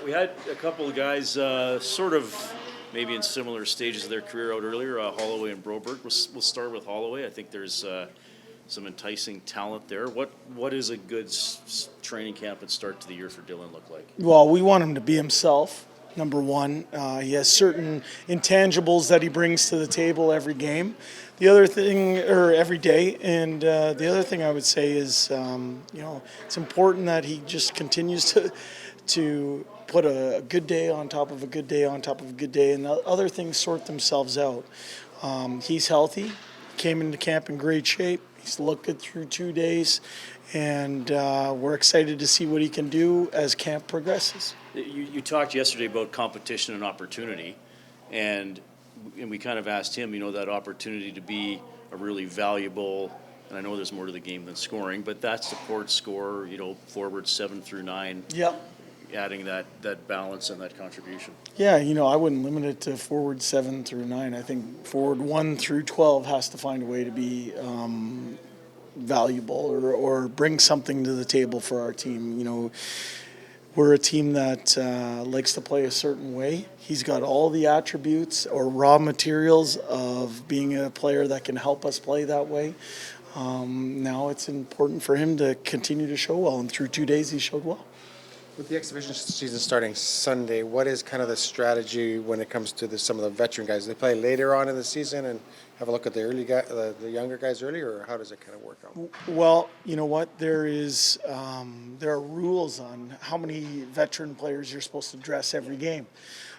We had a couple of guys sort of maybe in similar stages of their career out earlier, Holloway and Broberg. We'll start with Holloway. I think there's some enticing talent there. What is a good training camp and start to the year for Dylan look like? Well, we want him to be himself, number one. He has certain intangibles that he brings to the table every game. The other thing, or every day, and the other thing I would say is, it's important that he just continues to put a good day on top of a good day on top of a good day, and the other things sort themselves out. He's healthy, came into camp in great shape. He's looked good through 2 days, and we're excited to see what he can do as camp progresses. You talked yesterday about competition and opportunity, and we kind of asked him, that opportunity to be a really valuable, and I know there's more to the game than scoring, but that support scorer, forward 7 through 9. Yep. Adding that balance and that contribution. Yeah, I wouldn't limit it to forward 7 through 9. I think forward 1 through 12 has to find a way to be valuable or bring something to the table for our team. We're a team that likes to play a certain way. He's got all the attributes or raw materials of being a player that can help us play that way. Now it's important for him to continue to show well, and through 2 days he showed well. With the exhibition season starting Sunday, what is kind of the strategy when it comes to some of the veteran guys? Do they play later on in the season and have a look at the younger guys earlier, or how does it kind of work out? Well, you know what? There are rules on how many veteran players you're supposed to dress every game.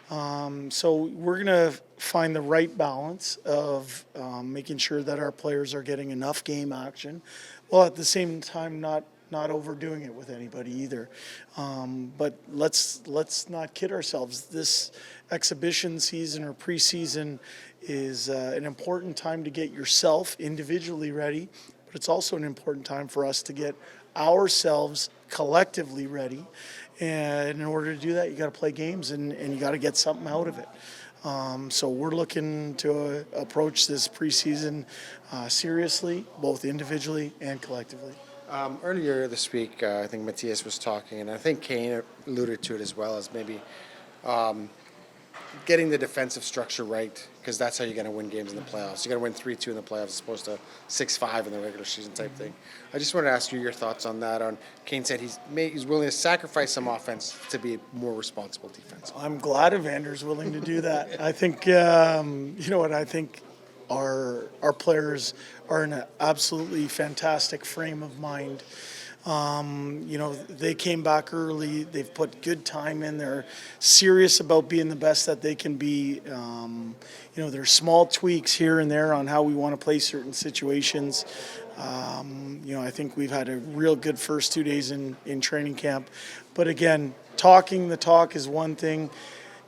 So we're going to find the right balance of making sure that our players are getting enough game action, while at the same time not overdoing it with anybody either. But let's not kid ourselves. This exhibition season or preseason is an important time to get yourself individually ready, but it's also an important time for us to get ourselves collectively ready. And in order to do that, you got to play games and you got to get something out of it. So we're looking to approach this preseason seriously, both individually and collectively. Earlier this week, I think Matthias was talking, and I think Kane alluded to it as well, as maybe getting the defensive structure right, because that's how you're going to win games in the playoffs. You got to win 3-2 in the playoffs as opposed to 6-5 in the regular season type thing. I just wanted to ask you your thoughts on that. Kane said he's willing to sacrifice some offense to be more responsible defense. I'm glad Evander's willing to do that. I think, I think our players are in an absolutely fantastic frame of mind. They came back early. They've put good time in. They're serious about being the best that they can be. There's small tweaks here and there on how we want to play certain situations. I think we've had a real good first 2 days in training camp. But again, talking the talk is one thing.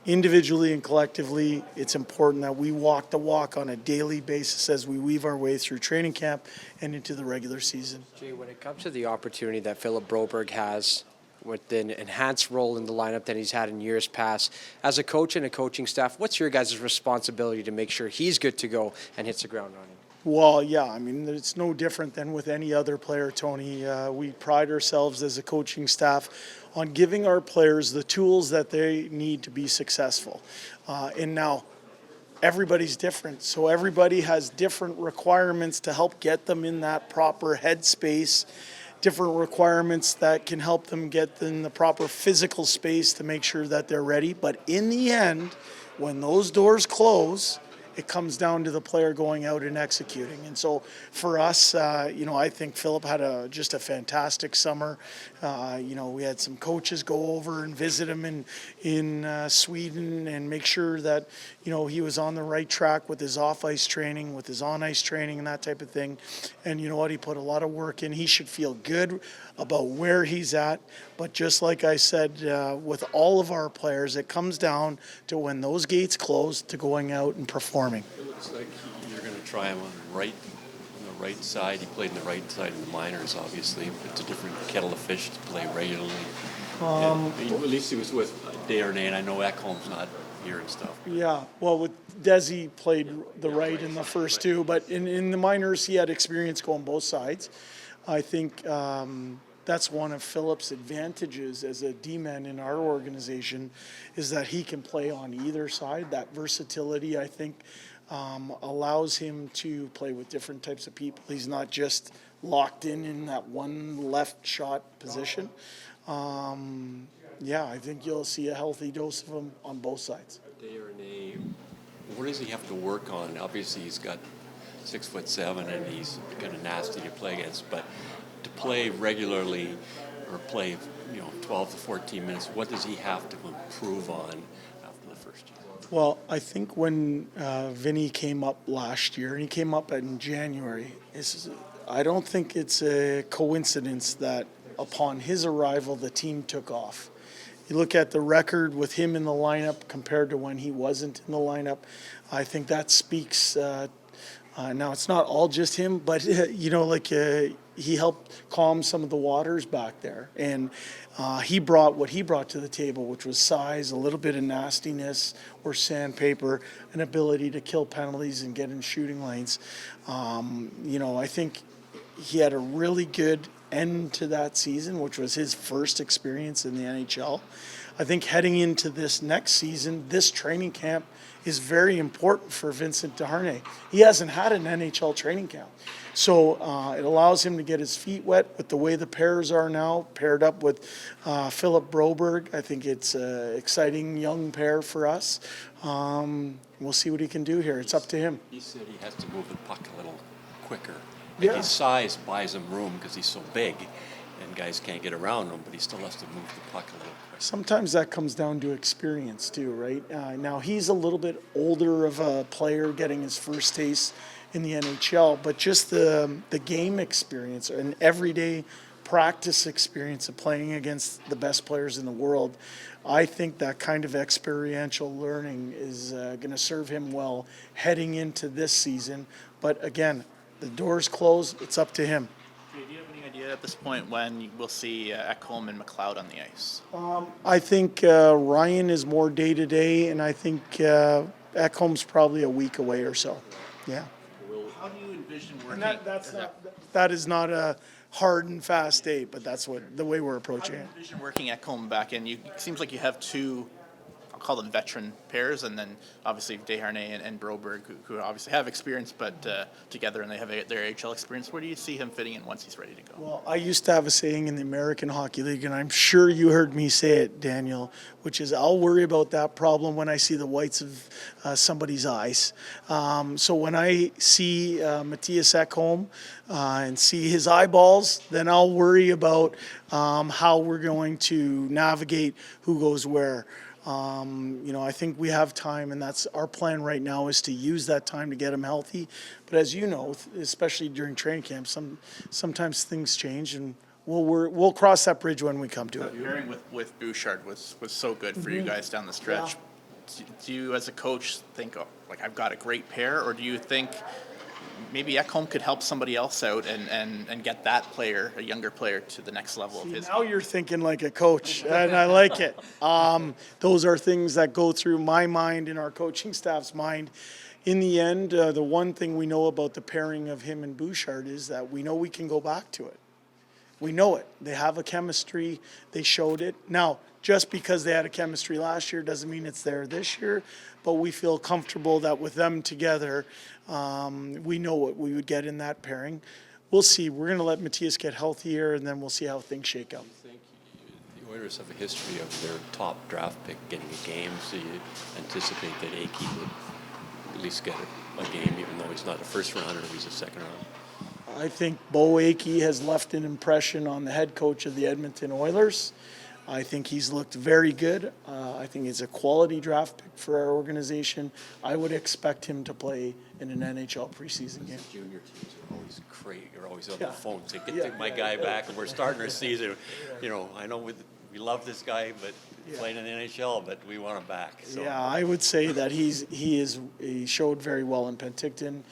Individually and collectively, it's important that we walk the walk on a daily basis as we weave our way through training camp and into the regular season. Jay, when it comes to the opportunity that Philip Broberg has with an enhanced role in the lineup than he's had in years past, as a coach and a coaching staff, what's your guys' responsibility to make sure he's good to go and hits the ground running? Well, yeah, it's no different than with any other player, Tony. We pride ourselves as a coaching staff on giving our players the tools that they need to be successful. And now, everybody's different, so everybody has different requirements to help get them in that proper headspace, different requirements that can help them get in the proper physical space to make sure that they're ready. But in the end, when those doors close, it comes down to the player going out and executing. And so for us, I think Philip had just a fantastic summer. We had some coaches go over and visit him in Sweden and make sure that, he was on the right track with his off-ice training, with his on-ice training and that type of thing. And you know what? He put a lot of work in. He should feel good about where he's at. But just like I said, with all of our players, it comes down to when those gates close to going out and performing. It looks like you're going to try him on the right side. He played on the right side in the minors, obviously. It's a different kettle of fish to play regularly. At least he was with Darnay, and I know Ekholm's not here and stuff. Yeah, well, with Desi played the right in the first two, but in the minors he had experience going both sides. I think that's one of Philip's advantages as a D-man in our organization, is that he can play on either side. That versatility, I think, allows him to play with different types of people. He's not just locked in that one left shot position. Yeah, I think you'll see a healthy dose of him on both sides. Desharnais, what does he have to work on? Obviously, he's got 6'7" and he's kind of nasty to play against. But to play regularly or play, 12 to 14 minutes, what does he have to improve on after the first year? Well, I think when Vinny came up last year, and he came up in January, I don't think it's a coincidence that upon his arrival, the team took off. You look at the record with him in the lineup compared to when he wasn't in the lineup, I think that speaks. Now, it's not all just him, but, he helped calm some of the waters back there. And he brought what he brought to the table, which was size, a little bit of nastiness or sandpaper, an ability to kill penalties and get in shooting lanes. I think he had a really good end to that season, which was his first experience in the NHL. I think heading into this next season, this training camp is very important for Vincent Desharnais. He hasn't had an NHL training camp. So it allows him to get his feet wet with the way the pairs are now, paired up with Philip Broberg. I think it's an exciting young pair for us. We'll see what he can do here. It's up to him. He said he has to move the puck a little quicker. Yeah. His size buys him room because he's so big and guys can't get around him, but he still has to move the puck a little quicker. Sometimes that comes down to experience too, right? Now he's a little bit older of a player getting his first taste in the NHL, but just the game experience and everyday practice experience of playing against the best players in the world, I think that kind of experiential learning is going to serve him well heading into this season. But again, the door's closed, it's up to him. Do you have any idea at this point when we'll see Ekholm and McLeod on the ice? I think Ryan is more day-to-day, and I think Ekholm's probably a week away or so. Yeah. How do you envision working? And that is not a hard and fast date, but that's the way we're How do approaching you it. envision working Ekholm back in? It seems like you have two, I'll call them veteran pairs, and then obviously Desharnais and Broberg, who obviously have experience, but together and they have their AHL experience. Where do you see him fitting in once he's ready to go? Well, I used to have a saying in the American Hockey League, and I'm sure you heard me say it, Daniel, which is I'll worry about that problem when I see the whites of somebody's eyes. So when I see Matthias Ekholm and see his eyeballs, then I'll worry about how we're going to navigate who goes where. I think we have time, and that's our plan right now, is to use that time to get him healthy. But as you know, especially during training camp, sometimes things change, and we'll cross that bridge when we come to it. Pairing with Bouchard was so good for you guys down the stretch. Do you, as a coach, think, I've got a great pair, or do you think maybe Ekholm could help somebody else out and get that player, a younger player, to the next level of his? Now you're thinking like a coach, and I like it. Those are things that go through my mind and our coaching staff's mind. In the end, the one thing we know about the pairing of him and Bouchard is that we know we can go back to it. We know it. They have a chemistry. They showed it. Now, just because they had a chemistry last year doesn't mean it's there this year, but we feel comfortable that with them together, we know what we would get in that pairing. We'll see. We're going to let Matthias get healthier, and then we'll see how things shake out. I think the Oilers have a history of their top draft pick getting a game, so you anticipate that Aki would at least get a game, even though he's not a first rounder, he's a second round. I think Bo Aki has left an impression on the head coach of the Edmonton Oilers. I think he's looked very good. I think he's a quality draft pick for our organization. I would expect him to play in an NHL preseason game. Junior teams are always crazy. You're always on the Yeah. phone saying, Yeah. get my guy back, and we're starting our season. I know we love this guy, but playing in the NHL, but we want him back. So. Yeah, I would say that he showed very well in Penticton,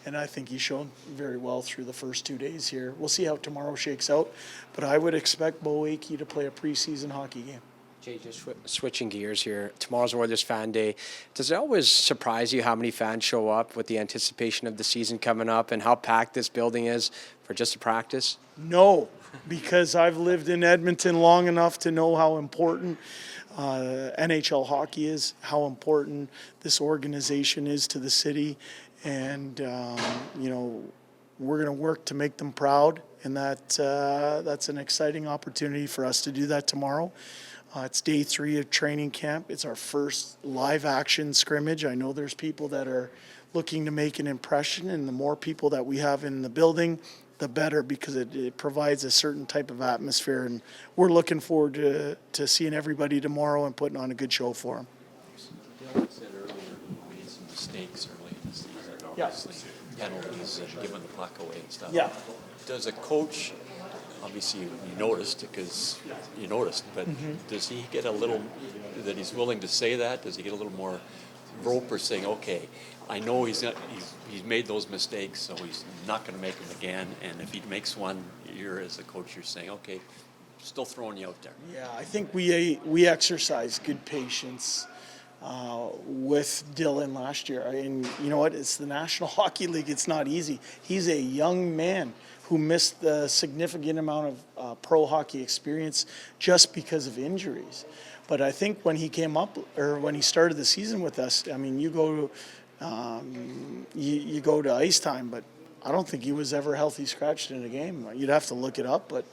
and I think he showed very well through the first 2 days here. We'll see how tomorrow shakes out, but I would expect Bo Aki to play a preseason hockey game. Jay, just switching gears here. Tomorrow's Oilers Fan Day. Does it always surprise you how many fans show up with the anticipation of the season coming up and how packed this building is for just a practice? No, because I've lived in Edmonton long enough to know how important NHL hockey is, how important this organization is to the city, and we're going to work to make them proud, and that's an exciting opportunity for us to do that tomorrow. It's day 3 of training camp. It's our first live action scrimmage. I know there's people that are looking to make an impression, and the more people that we have in the building, the better, because it provides a certain type of atmosphere, and we're looking forward to seeing everybody tomorrow and putting on a good show for them. Like I said earlier, we made some mistakes early in the season, obviously. Penalties and giving the puck away and stuff. Yeah. Does a coach, obviously you noticed because you noticed, but does he get a little, that he's willing to say that? Does he get a little more Roper saying, okay, I know he's made those mistakes, so he's not going to make them again, and if he makes one, you're as a coach, you're saying, okay, still throwing you out there. Yeah, I think we exercise good patience with Dylan last year. And you know what? It's the National Hockey League. It's not easy. He's a young man who missed a significant amount of pro hockey experience just because of injuries. But I think when he came up, or when he started the season with us, I mean, you go to ice time, but I don't think he was ever healthy scratched in a game. You'd have to look it up, but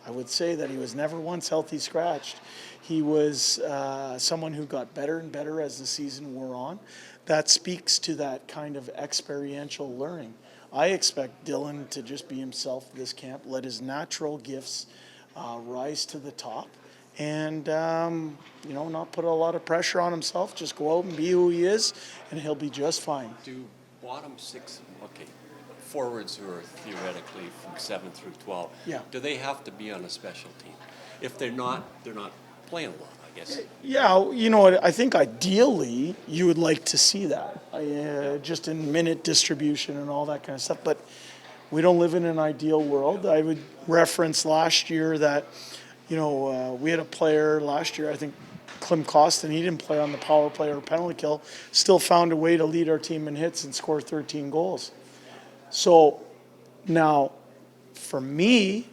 I would say that he was never once healthy scratched. He was someone who got better and better as the season wore on. That speaks to that kind of experiential learning. I expect Dylan to just be himself this camp, let his natural gifts rise to the top, and not put a lot of pressure on himself. Just go out and be who he is, and he'll be just fine. Do bottom 6, forwards who are theoretically from 7 through 12, do they have to be on a special team? If they're not playing a lot, I guess. Yeah, you know what, I think ideally you would like to see that, just in minute distribution and all that kind of stuff, but we don't live in an ideal world. I would reference last year that, we had a player last year, I think Klim Kostin, he didn't play on the power play or penalty kill, still found a way to lead our team in hits and score 13 goals. So now, for me,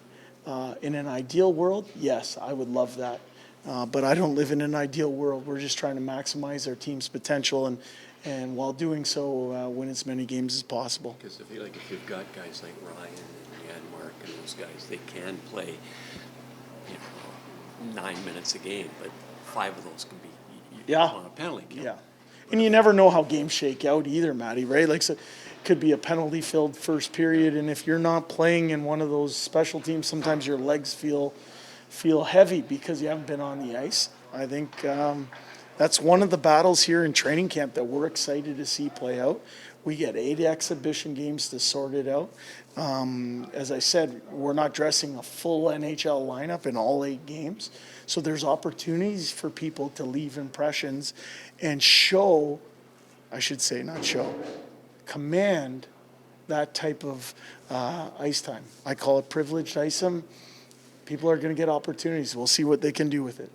in an ideal world, yes, I would love that. But I don't live in an ideal world. We're just trying to maximize our team's potential, and while doing so, win as many games as possible. Because if you've got guys like Ryan and Janmark and those guys, they can play 9 minutes a game, but 5 of those can be on a penalty kill. Yeah. And you never know how games shake out either, Matty, right? Like, so it could be a penalty-filled first period, and if you're not playing in one of those special teams, sometimes your legs feel heavy because you haven't been on the ice. I think that's one of the battles here in training camp that we're excited to see play out. We get 8 exhibition games to sort it out. As I said, we're not dressing a full NHL lineup in all 8 games. So there's opportunities for people to leave impressions and command that type of ice time. I call it privileged ice time. People are going to get opportunities. We'll see what they can do with it.